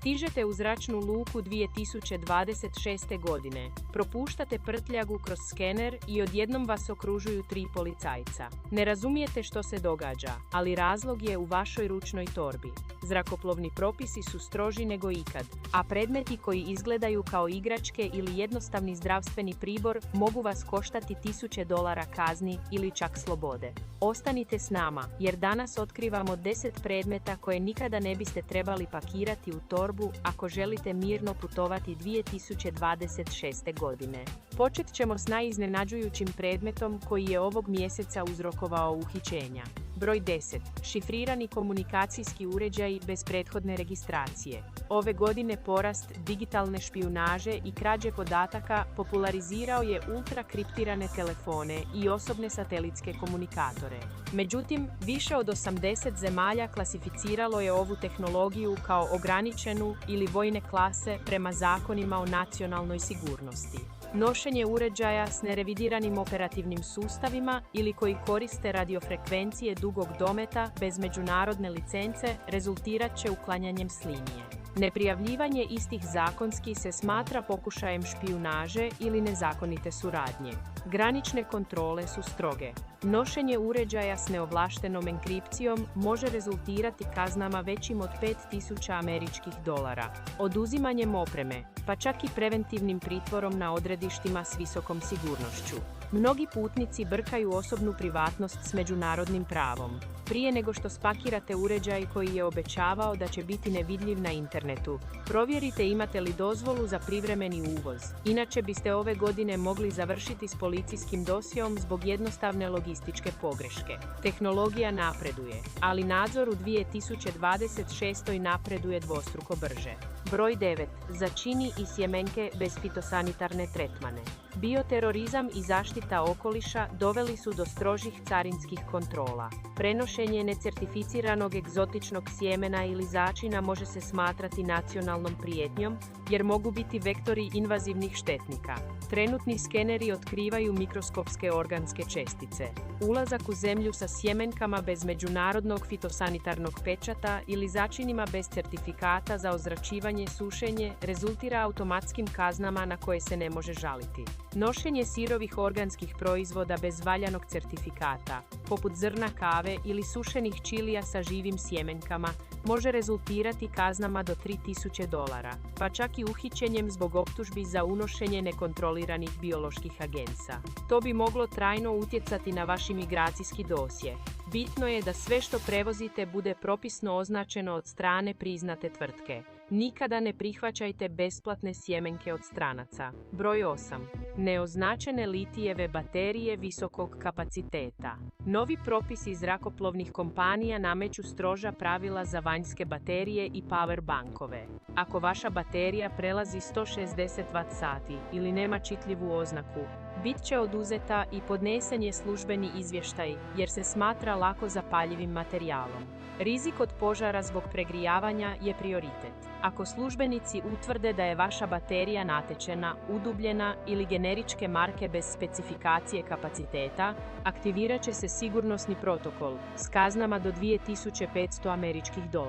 Stižete u zračnu luku 2026. godine. Propuštate prtljagu kroz skener i odjednom vas okružuju 3 policajca. Ne razumijete što se događa, ali razlog je u vašoj ručnoj torbi. Zrakoplovni propisi su stroži nego ikad, a predmeti koji izgledaju kao igračke ili jednostavni zdravstveni pribor mogu vas koštati $1000 kazni ili čak slobode. Ostanite s nama, jer danas otkrivamo 10 predmeta koje nikada ne biste trebali pakirati u torbu ako želite mirno putovati 2026. godine. Počet ćemo s najiznenađujućim predmetom koji je ovog mjeseca uzrokovao uhićenja. Broj 10. Šifrirani komunikacijski uređaji bez prethodne registracije. Ove godine porast digitalne špijunaže i krađe podataka popularizirao je ultrakriptirane telefone i osobne satelitske komunikatore. Međutim, više od 80 zemalja klasificiralo je ovu tehnologiju kao ograničenu ili vojne klase prema zakonima o nacionalnoj sigurnosti. Nošenje uređaja s nerevidiranim operativnim sustavima ili koji koriste radiofrekvencije dugog dometa bez međunarodne licence rezultirat će uklanjanjem s linije. Neprijavljivanje istih zakonski se smatra pokušajem špijunaže ili nezakonite suradnje. Granične kontrole su stroge. Nošenje uređaja s neovlaštenom enkripcijom može rezultirati kaznama većim od $5000. Oduzimanjem opreme, pa čak i preventivnim pritvorom na odredištima s visokom sigurnošću. Mnogi putnici brkaju osobnu privatnost s međunarodnim pravom. Prije nego što spakirate uređaj koji je obećavao da će biti nevidljiv na internetu, provjerite imate li dozvolu za privremeni uvoz. Inače biste ove godine mogli završiti s policijskim dosijom zbog jednostavne logističke pogreške. Tehnologija napreduje, ali nadzor u 2026. napreduje dvostruko brže. Broj 9. Začini i sjemenke bez fitosanitarne tretmane. Bioterorizam i zaštita okoliša doveli su do strožih carinskih kontrola. Prenošenje necertificiranog egzotičnog sjemena ili začina može se smatrati nacionalnom prijetnjom, jer mogu biti vektori invazivnih štetnika. Trenutni skeneri otkrivaju mikroskopske organske čestice. Ulazak u zemlju sa sjemenkama bez međunarodnog fitosanitarnog pečata ili začinima bez certifikata za ozračivanje, sušenje rezultira automatskim kaznama na koje se ne može žaliti. Nošenje sirovih organskih proizvoda bez valjanog certifikata, poput zrna kave ili sušenih čilija sa živim sjemenkama, može rezultirati kaznama do $3000, pa čak i uhićenjem zbog optužbi za unošenje nekontroliranih bioloških agensa. To bi moglo trajno utjecati na vaš imigracijski dosje. Bitno je da sve što prevozite bude propisno označeno od strane priznate tvrtke. Nikada ne prihvaćajte besplatne sjemenke od stranaca. Broj 8. Neoznačene litijeve baterije visokog kapaciteta. Novi propisi zrakoplovnih kompanija nameću stroža pravila za vanjske baterije i power bankove. Ako vaša baterija prelazi 160 Wh ili nema čitljivu oznaku, bit će oduzeta i podnesen je službeni izvještaj, jer se smatra lako zapaljivim materijalom. Rizik od požara zbog pregrijavanja je prioritet. Ako službenici utvrde da je vaša baterija natečena, udubljena ili generičke marke bez specifikacije kapaciteta, aktivirat će se sigurnosni protokol s kaznama do $2500.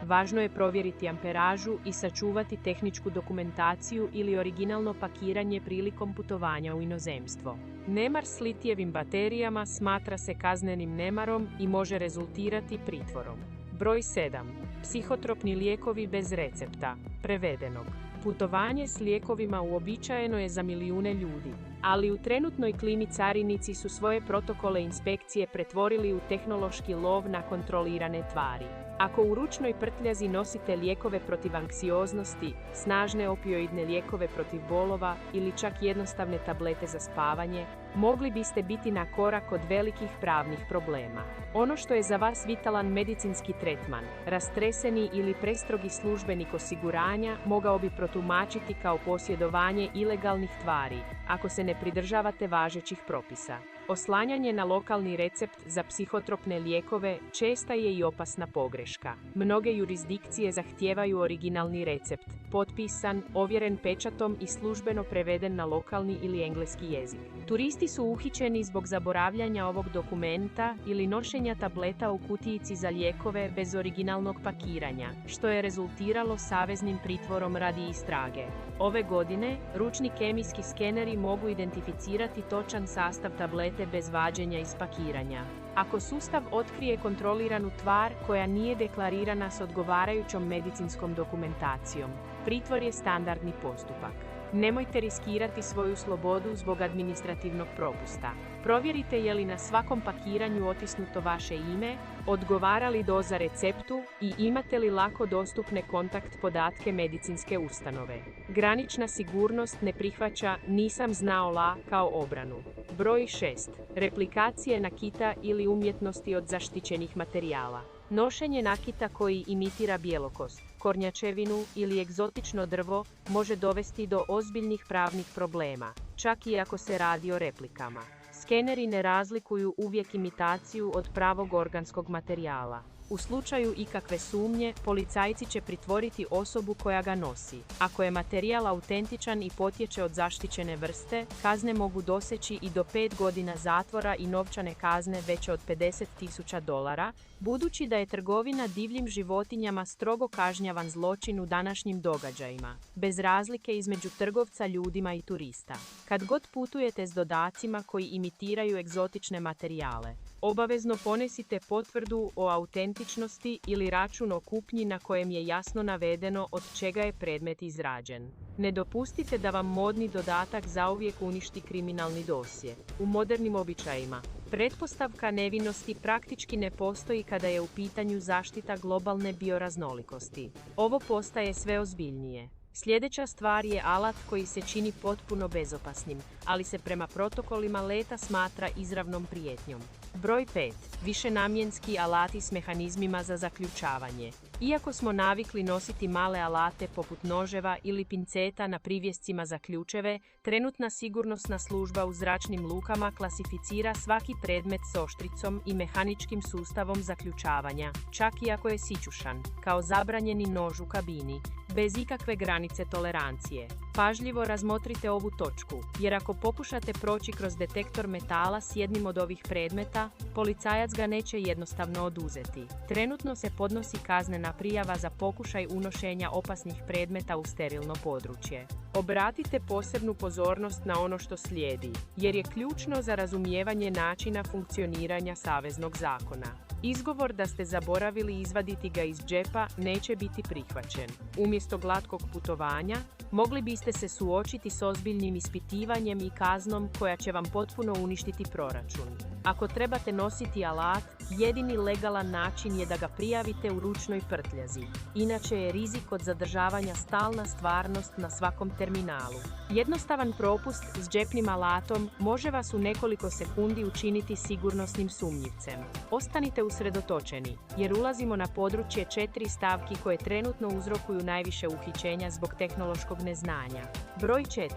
Važno je provjeriti amperažu i sačuvati tehničku dokumentaciju ili originalno pakiranje prilikom putovanja u inozemstvo. Nemar s litijevim baterijama smatra se kaznenim nemarom i može rezultirati pritvorom. Broj 7. Psihotropni lijekovi bez recepta. Prevedenog. Putovanje s lijekovima uobičajeno je za milijune ljudi, ali u trenutnoj klimi carinici su svoje protokole inspekcije pretvorili u tehnološki lov na kontrolirane tvari. Ako u ručnoj prtljazi nosite lijekove protiv anksioznosti, snažne opioidne lijekove protiv bolova ili čak jednostavne tablete za spavanje, mogli biste biti na korak od velikih pravnih problema. Ono što je za vas vitalan medicinski tretman, rastreseni ili prestrogi službenik osiguranja mogao bi protumačiti kao posjedovanje ilegalnih tvari, ako se ne pridržavate važećih propisa. Oslanjanje na lokalni recept za psihotropne lijekove česta je i opasna pogreška. Mnoge jurisdikcije zahtijevaju originalni recept, potpisan, ovjeren pečatom i službeno preveden na lokalni ili engleski jezik. Turisti su uhićeni zbog zaboravljanja ovog dokumenta ili nošenja tableta u kutijici za lijekove bez originalnog pakiranja, što je rezultiralo saveznim pritvorom radi istrage. Ove godine, ručni kemijski skeneri mogu identificirati točan sastav tablete bez vađenja iz pakiranja. Ako sustav otkrije kontroliranu tvar koja nije deklarirana s odgovarajućom medicinskom dokumentacijom, pritvor je standardni postupak. Nemojte riskirati svoju slobodu zbog administrativnog propusta. Provjerite je li na svakom pakiranju otisnuto vaše ime, odgovara li doza receptu i imate li lako dostupne kontakt podatke medicinske ustanove. Granična sigurnost ne prihvaća "nisam znao la" kao obranu. Broj 6. Replikacije nakita ili umjetnosti od zaštićenih materijala. Nošenje nakita koji imitira bjelokost, kornjačevinu ili egzotično drvo može dovesti do ozbiljnih pravnih problema, čak i ako se radi o replikama. Skeneri ne razlikuju uvijek imitaciju od pravog organskog materijala. U slučaju ikakve sumnje, policajci će pritvoriti osobu koja ga nosi. Ako je materijal autentičan i potječe od zaštićene vrste, kazne mogu doseći i do 5 godina zatvora i novčane kazne veće od $50.000, budući da je trgovina divljim životinjama strogo kažnjavan zločin u današnjim događajima, bez razlike između trgovca ljudima i turista. Kad god putujete s dodacima koji imitiraju egzotične materijale, obavezno ponesite potvrdu o autentičnosti ili račun o kupnji na kojem je jasno navedeno od čega je predmet izrađen. Ne dopustite da vam modni dodatak zauvijek uništi kriminalni dosje. U modernim običajima, pretpostavka nevinosti praktički ne postoji kada je u pitanju zaštita globalne bioraznolikosti. Ovo postaje sve ozbiljnije. Sljedeća stvar je alat koji se čini potpuno bezopasnim, ali se prema protokolima leta smatra izravnom prijetnjom. Broj 5. Višenamjenski alati s mehanizmima za zaključavanje. Iako smo navikli nositi male alate poput noževa ili pinceta na privjescima za ključeve, trenutna sigurnosna služba u zračnim lukama klasificira svaki predmet s oštricom i mehaničkim sustavom zaključavanja, čak i ako je sićušan, kao zabranjeni nož u kabini, bez ikakve granice tolerancije. Pažljivo razmotrite ovu točku, jer ako pokušate proći kroz detektor metala s jednim od ovih predmeta, policajac ga neće jednostavno oduzeti. Trenutno se podnosi kaznena prijava za pokušaj unošenja opasnih predmeta u sterilno područje. Obratite posebnu pozornost na ono što slijedi, jer je ključno za razumijevanje načina funkcioniranja saveznog zakona. Izgovor da ste zaboravili izvaditi ga iz džepa neće biti prihvaćen. Umjesto glatkog putovanja, mogli biste se suočiti s ozbiljnim ispitivanjem i kaznom koja će vam potpuno uništiti proračun. Ako trebate nositi alat, jedini legalan način je da ga prijavite u ručnoj prtljazi. Inače je rizik od zadržavanja stalna stvarnost na svakom terminalu. Jednostavan propust s džepnim alatom može vas u nekoliko sekundi učiniti sigurnosnim sumnjivcem. Ostanite usredotočeni, jer ulazimo na područje 4 stavki koje trenutno uzrokuju najviše uhićenja zbog tehnološkog neznanja. Broj 4.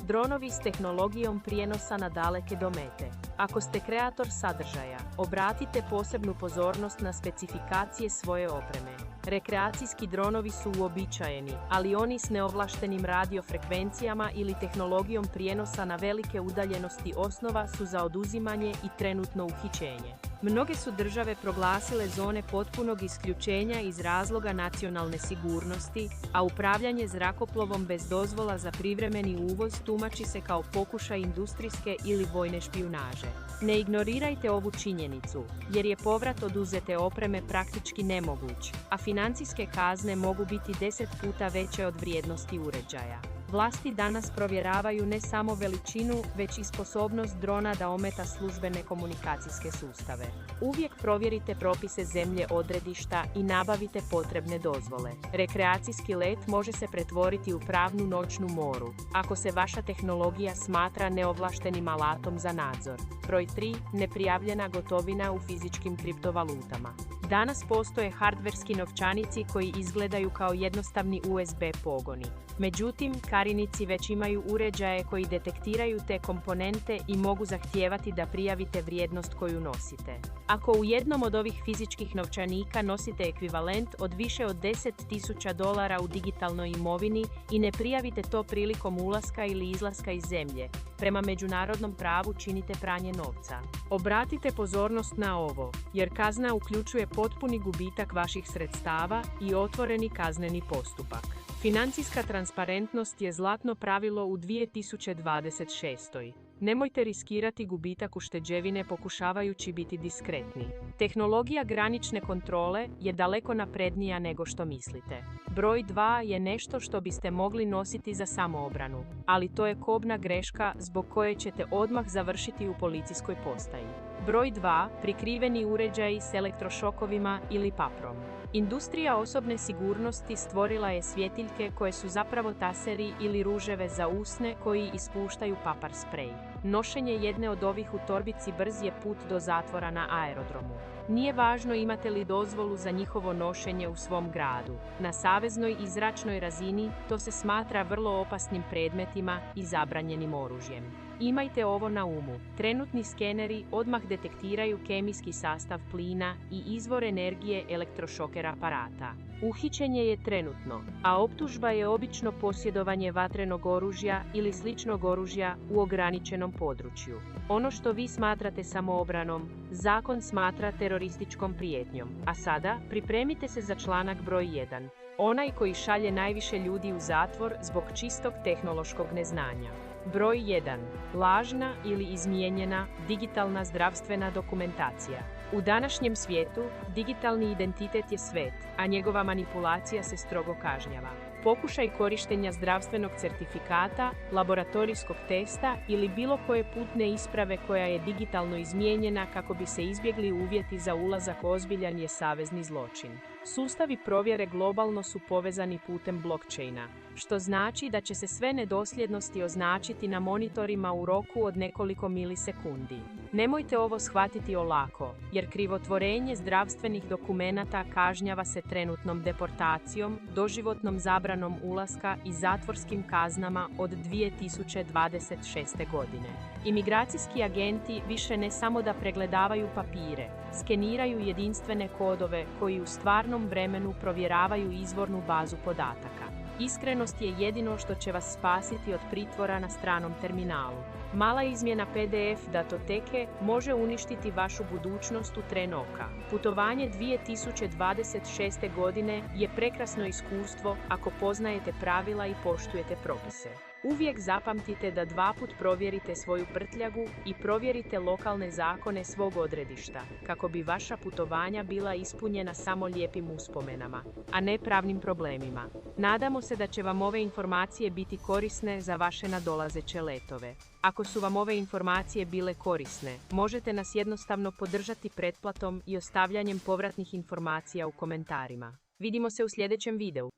Dronovi s tehnologijom prijenosa na daleke domete. Ako ste kreator sadržaja, obratite posebnu pozornost na specifikacije svoje opreme. Rekreacijski dronovi su uobičajeni, ali oni s neovlaštenim radiofrekvencijama ili tehnologijom prijenosa na velike udaljenosti osnova su za oduzimanje i trenutno uhićenje. Mnoge su države proglasile zone potpunog isključenja iz razloga nacionalne sigurnosti, a upravljanje zrakoplovom bez dozvola za privremeni uvoz tumači se kao pokušaj industrijske ili vojne špijunaže. Ne ignorirajte ovu činjenicu, jer je povrat oduzete opreme praktički nemoguć, a financijske kazne mogu biti 10 puta veće od vrijednosti uređaja. Vlasti danas provjeravaju ne samo veličinu, već i sposobnost drona da ometa službene komunikacijske sustave. Uvijek provjerite propise zemlje odredišta i nabavite potrebne dozvole. Rekreacijski let može se pretvoriti u pravnu noćnu moru, ako se vaša tehnologija smatra neovlaštenim alatom za nadzor. Broj 3. Neprijavljena gotovina u fizičkim kriptovalutama. Danas postoje hardverski novčanici koji izgledaju kao jednostavni USB pogoni. Međutim, carinici već imaju uređaje koji detektiraju te komponente i mogu zahtijevati da prijavite vrijednost koju nosite. Ako u jednom od ovih fizičkih novčanika nosite ekvivalent od više od $10.000 u digitalnoj imovini i ne prijavite to prilikom ulaska ili izlaska iz zemlje, prema međunarodnom pravu činite pranje novca. Obratite pozornost na ovo, jer kazna uključuje potpuni gubitak vaših sredstava i otvoreni kazneni postupak. Financijska transparentnost je zlatno pravilo u 2026. Nemojte riskirati gubitak ušteđevine pokušavajući biti diskretni. Tehnologija granične kontrole je daleko naprednija nego što mislite. Broj 2 je nešto što biste mogli nositi za samoobranu, ali to je kobna greška zbog koje ćete odmah završiti u policijskoj postaji. Broj 2. Prikriveni uređaji s elektrošokovima ili paprom. Industrija osobne sigurnosti stvorila je svjetiljke koje su zapravo taseri ili ruževe za usne koji ispuštaju papar sprej. Nošenje jedne od ovih u torbici brz je put do zatvora na aerodromu. Nije važno imate li dozvolu za njihovo nošenje u svom gradu. Na saveznoj i zračnoj razini to se smatra vrlo opasnim predmetima i zabranjenim oružjem. Imajte ovo na umu. Trenutni skeneri odmah detektiraju kemijski sastav plina i izvor energije elektrošoker aparata. Uhićenje je trenutno, a optužba je obično posjedovanje vatrenog oružja ili sličnog oružja u ograničenom području. Ono što vi smatrate samoobranom, zakon smatra terorističkom prijetnjom. A sada, pripremite se za članak broj 1. Onaj koji šalje najviše ljudi u zatvor zbog čistog tehnološkog neznanja. Broj 1. Lažna ili izmijenjena digitalna zdravstvena dokumentacija. U današnjem svijetu, digitalni identitet je svet, a njegova manipulacija se strogo kažnjava. Pokušaj korištenja zdravstvenog certifikata, laboratorijskog testa ili bilo koje putne isprave koja je digitalno izmijenjena kako bi se izbjegli uvjeti za ulazak ozbiljan je savezni zločin. Sustavi provjere globalno su povezani putem blockchaina, što znači da će se sve nedosljednosti označiti na monitorima u roku od nekoliko milisekundi. Nemojte ovo shvatiti olako, jer krivotvorenje zdravstvenih dokumenata kažnjava se trenutnom deportacijom, doživotnom zabranom ulaska i zatvorskim kaznama od 2026. godine. Imigracijski agenti više ne samo da pregledavaju papire, skeniraju jedinstvene kodove koji u stvarnom vremenu provjeravaju izvornu bazu podataka. Iskrenost je jedino što će vas spasiti od pritvora na stranom terminalu. Mala izmjena PDF datoteke može uništiti vašu budućnost u tren oka. Putovanje 2026. godine je prekrasno iskustvo ako poznajete pravila i poštujete propise. Uvijek zapamtite da 2 put provjerite svoju prtljagu i provjerite lokalne zakone svog odredišta, kako bi vaša putovanja bila ispunjena samo lijepim uspomenama, a ne pravnim problemima. Nadamo se da će vam ove informacije biti korisne za vaše nadolazeće letove. Ako su vam ove informacije bile korisne, možete nas jednostavno podržati pretplatom i ostavljanjem povratnih informacija u komentarima. Vidimo se u sljedećem videu.